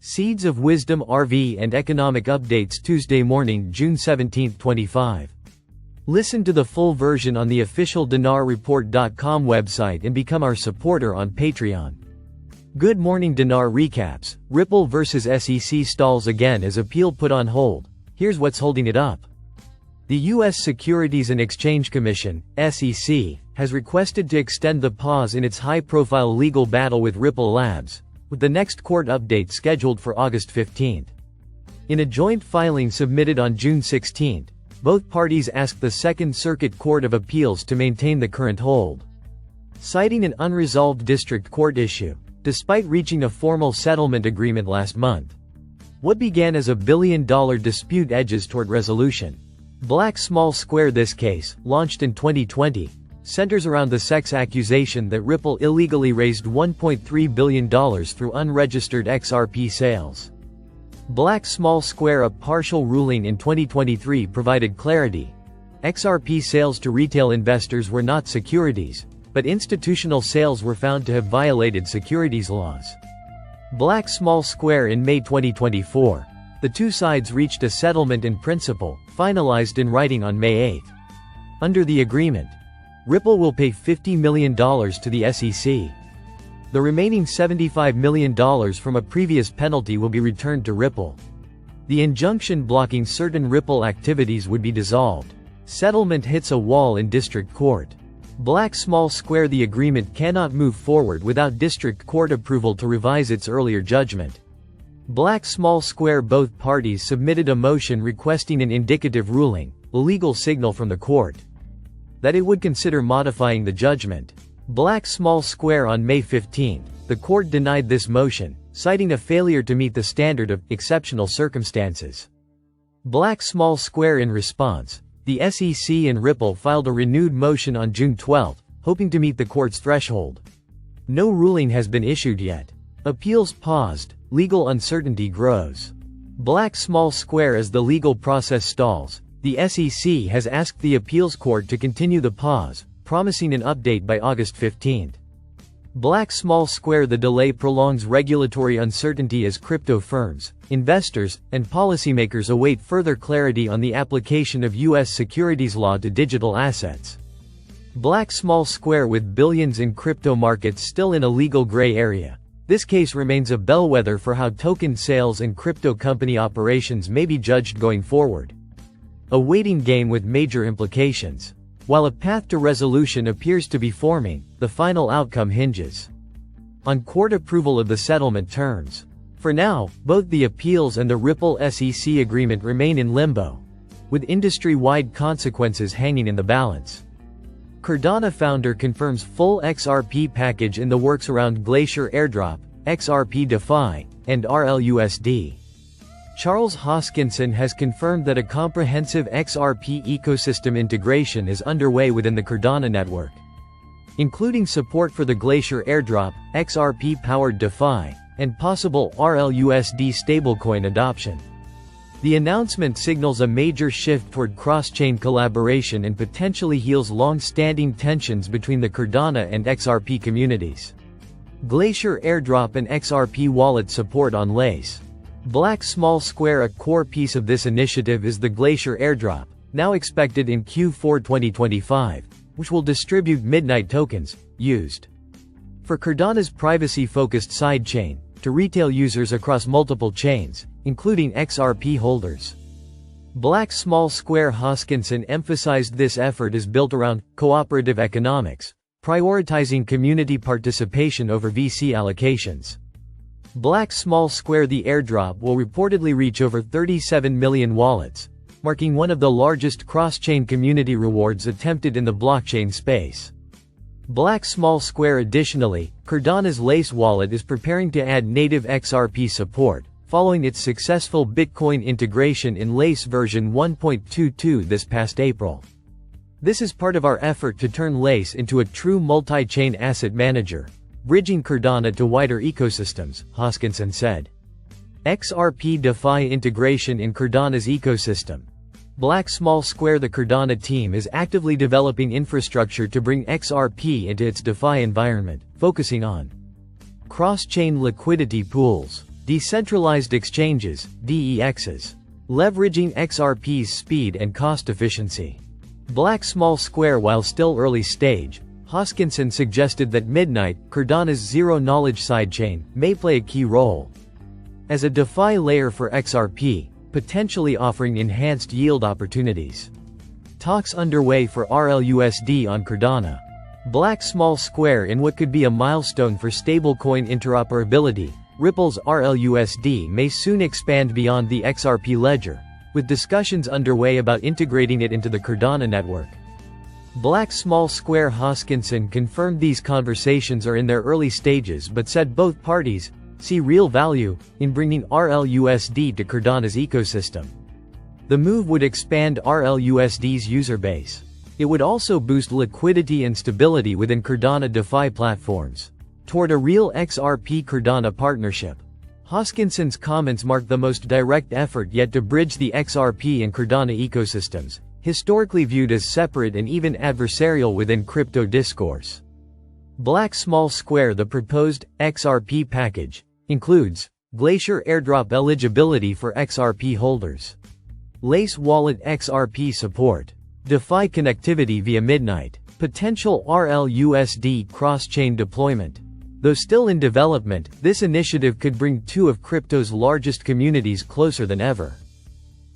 Seeds of Wisdom RV and Economic Updates Tuesday morning, June 17, 25. Listen to the full version on the official dinarreport.com website and become our supporter on Patreon. Good morning. Dinar recaps. Ripple vs SEC stalls again as appeal put on hold. Here's what's holding it up. The U.S. Securities and Exchange Commission, SEC, has requested to extend the pause in its high-profile legal battle with Ripple Labs, with the next court update scheduled for August 15. In a joint filing submitted on June 16, both parties asked the Second Circuit Court of Appeals to maintain the current hold, citing an unresolved district court issue, despite reaching a formal settlement agreement last month. What began as a billion-dollar dispute edges toward resolution. Black Small Square. This case, launched in 2020, centers around the sex accusation that Ripple illegally raised $1.3 billion through unregistered XRP sales. Black Small Square. A partial ruling in 2023 provided clarity. XRP sales to retail investors were not securities, but institutional sales were found to have violated securities laws. Black Small Square. In May 2024, the two sides reached a settlement in principle, finalized in writing on May 8. Under the agreement, Ripple will pay $50 million to the SEC. The remaining $75 million from a previous penalty will be returned to Ripple. The injunction blocking certain Ripple activities would be dissolved. Settlement hits a wall in district court. Black Small Square. The agreement cannot move forward without district court approval to revise its earlier judgment. Black Small Square. Both parties submitted a motion requesting an indicative ruling, a legal signal from the court that it would consider modifying the judgment. Black Small Square. On May 15, the court denied this motion, citing a failure to meet the standard of exceptional circumstances. Black Small Square. In response, the SEC and Ripple filed a renewed motion on June 12, hoping to meet the court's threshold. No ruling has been issued yet. Appeals paused, legal uncertainty grows. Black Small Square. As the legal process stalls, the SEC has asked the appeals court to continue the pause, promising an update by August 15. Black Small Square. The delay prolongs regulatory uncertainty as crypto firms, investors, and policymakers await further clarity on the application of U.S. securities law to digital assets. Black Small Square. With billions in crypto markets still in a legal gray area, this case remains a bellwether for how token sales and crypto company operations may be judged going forward. A waiting game with major implications. While a path to resolution appears to be forming, the final outcome hinges on court approval of the settlement terms. For now, both the appeals and the Ripple SEC agreement remain in limbo, with industry-wide consequences hanging in the balance. Cardano founder confirms full XRP package in the works around Glacier Airdrop, XRP DeFi, and RLUSD. Charles Hoskinson has confirmed that a comprehensive XRP ecosystem integration is underway within the Cardano network, including support for the Glacier Airdrop, XRP-powered DeFi, and possible RLUSD stablecoin adoption. The announcement signals a major shift toward cross-chain collaboration and potentially heals long-standing tensions between the Cardano and XRP communities. Glacier Airdrop and XRP wallet support on Lace. Black Small Square. A core piece of this initiative is the Glacier Airdrop, now expected in Q4 2025, which will distribute Midnight tokens, used for Cardano's privacy-focused sidechain, to retail users across multiple chains, including XRP holders. Black Small Square. Hoskinson emphasized this effort is built around cooperative economics, prioritizing community participation over VC allocations. Black Small Square. The airdrop will reportedly reach over 37 million wallets, marking one of the largest cross-chain community rewards attempted in the blockchain space. Black Small Square. Additionally, Cardano's Lace wallet is preparing to add native XRP support, following its successful Bitcoin integration in Lace version 1.22 this past April. This is part of our effort to turn Lace into a true multi-chain asset manager, bridging Cardano to wider ecosystems, Hoskinson said. XRP DeFi integration in Cardano's ecosystem. Black Small Square. The Cardano team is actively developing infrastructure to bring XRP into its DeFi environment, focusing on cross-chain liquidity pools, Decentralized exchanges, DEXs. Leveraging XRP's speed and cost efficiency. Black small square. While still early stage, Hoskinson suggested that Midnight, Cardano's zero-knowledge sidechain, may play a key role as a DeFi layer for XRP, potentially offering enhanced yield opportunities. Talks underway for RLUSD on Cardano. Black small square in what could be a milestone for stablecoin interoperability. Ripple's RLUSD may soon expand beyond the XRP ledger, with discussions underway about integrating it into the Cardano network. Black small square. Hoskinson confirmed these conversations are in their early stages but said both parties see real value in bringing RLUSD to Cardano's ecosystem. The move would expand RLUSD's user base. It would also boost liquidity and stability within Cardano DeFi platforms, toward a real XRP-Cardano partnership. Hoskinson's comments mark the most direct effort yet to bridge the XRP and Cardano ecosystems, historically viewed as separate and even adversarial within crypto discourse. Black small square. The proposed XRP package includes Glacier airdrop eligibility for XRP holders, Lace wallet XRP support, DeFi connectivity via Midnight, potential RLUSD cross-chain deployment. Though still in development, this initiative could bring two of crypto's largest communities closer than ever,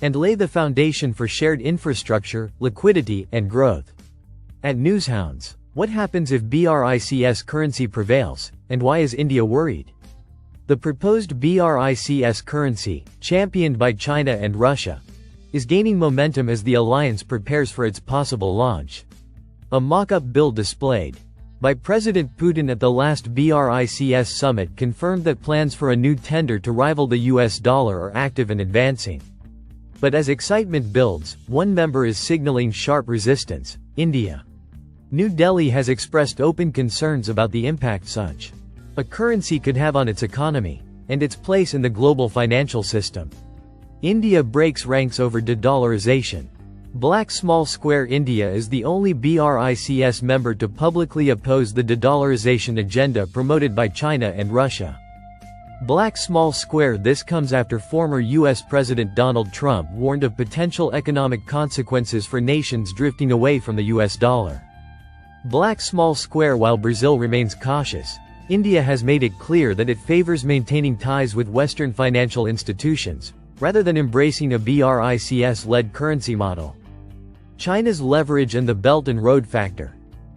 and lay the foundation for shared infrastructure, liquidity, and growth. At Newshounds, what happens if BRICS currency prevails, and why is India worried? The proposed BRICS currency, championed by China and Russia, is gaining momentum as the alliance prepares for its possible launch. A mock-up bill displayed by President Putin at the last BRICS summit confirmed that plans for a new tender to rival the US dollar are active and advancing. But as excitement builds, one member is signaling sharp resistance: India. New Delhi has expressed open concerns about the impact such a currency could have on its economy and its place in the global financial system. India breaks ranks over de-dollarization. Black small square. India is the only BRICS member to publicly oppose the de-dollarization agenda promoted by China and Russia. Black small square. This comes after former U.S. President Donald Trump warned of potential economic consequences for nations drifting away from the U.S. dollar. Black small square. While Brazil remains cautious, India has made it clear that it favors maintaining ties with Western financial institutions, rather than embracing a BRICS-led currency model. China's leverage and the Belt and Road factor.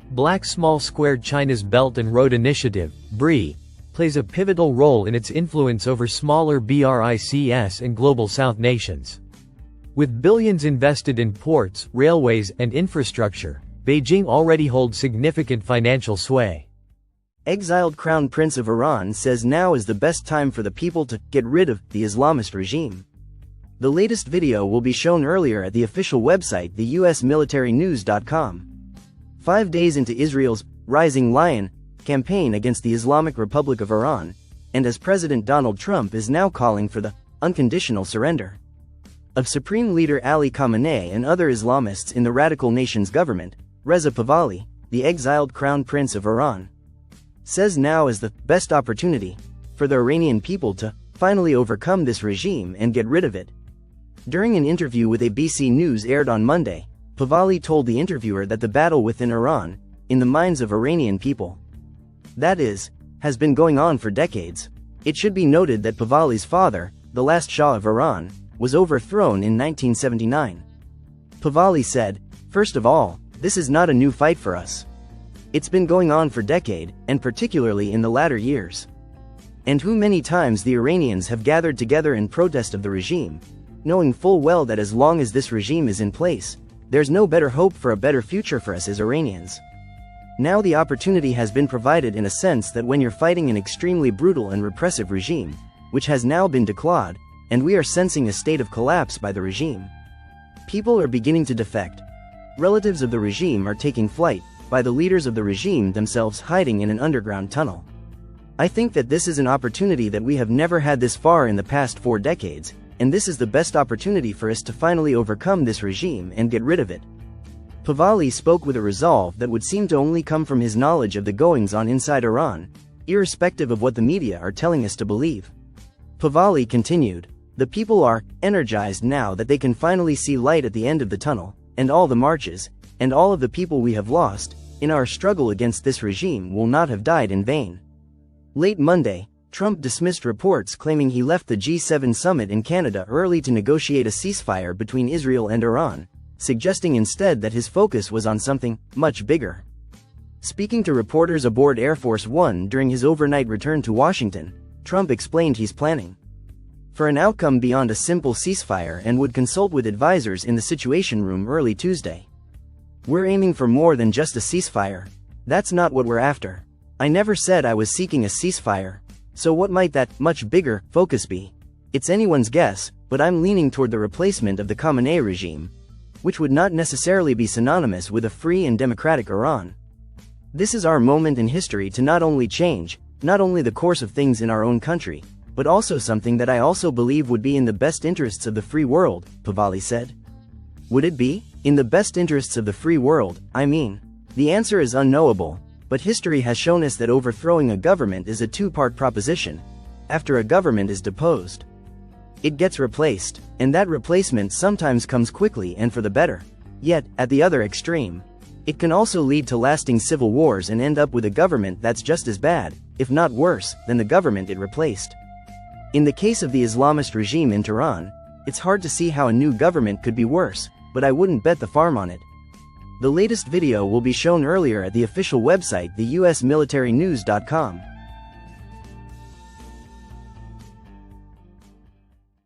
Black small square. China's Belt and Road Initiative, BRI, plays a pivotal role in its influence over smaller BRICS and Global South nations. With billions invested in ports, railways, and infrastructure, Beijing already holds significant financial sway. Exiled Crown Prince of Iran says now is the best time for the people to get rid of the Islamist regime. The latest video will be shown earlier at the official website theusmilitarynews.com. 5 days into Israel's Rising Lion campaign against the Islamic Republic of Iran, and as President Donald Trump is now calling for the unconditional surrender of Supreme Leader Ali Khamenei and other Islamists in the radical nation's government, Reza Pahlavi, the exiled Crown Prince of Iran, says now is the best opportunity for the Iranian people to finally overcome this regime and get rid of it. During an interview with ABC News aired on Monday, Pahlavi told the interviewer that the battle within Iran, in the minds of Iranian people, that is, has been going on for decades. It should be noted that Pahlavi's father, the last Shah of Iran, was overthrown in 1979. Pahlavi said, "First of all, this is not a new fight for us. It's been going on for decades, and particularly in the latter years. And who many times the Iranians have gathered together in protest of the regime, knowing full well that as long as this regime is in place, there's no better hope for a better future for us as Iranians. Now the opportunity has been provided in a sense that when you're fighting an extremely brutal and repressive regime, which has now been declawed, and we are sensing a state of collapse by the regime. People are beginning to defect. Relatives of the regime are taking flight, by the leaders of the regime themselves hiding in an underground tunnel. I think that this is an opportunity that we have never had this far in the past 4 decades, and this is the best opportunity for us to finally overcome this regime and get rid of it." Pahlavi spoke with a resolve that would seem to only come from his knowledge of the goings-on inside Iran, irrespective of what the media are telling us to believe. Pahlavi continued, "The people are energized now that they can finally see light at the end of the tunnel, and all the marches, and all of the people we have lost, in our struggle against this regime will not have died in vain." Late Monday, Trump dismissed reports claiming he left the G7 summit in Canada early to negotiate a ceasefire between Israel and Iran, suggesting instead that his focus was on something much bigger. Speaking to reporters aboard Air Force One during his overnight return to Washington, Trump explained he's planning for an outcome beyond a simple ceasefire and would consult with advisors in the Situation Room early Tuesday. "We're aiming for more than just a ceasefire. That's not what we're after. I never said I was seeking a ceasefire. So what might that much bigger focus be? It's anyone's guess, but I'm leaning toward the replacement of the Khamenei regime, which would not necessarily be synonymous with a free and democratic Iran. This is our moment in history to not only change, not only the course of things in our own country, but also something that I also believe would be in the best interests of the free world," Pahlavi said. Would it be in the best interests of the free world? I mean, the answer is unknowable, but history has shown us that overthrowing a government is a two-part proposition. After a government is deposed, it gets replaced, and that replacement sometimes comes quickly and for the better. Yet, at the other extreme, it can also lead to lasting civil wars and end up with a government that's just as bad, if not worse, than the government it replaced. In the case of the Islamist regime in Tehran, it's hard to see how a new government could be worse, but I wouldn't bet the farm on it. The latest video will be shown earlier at the official website, the USMilitaryNews.com.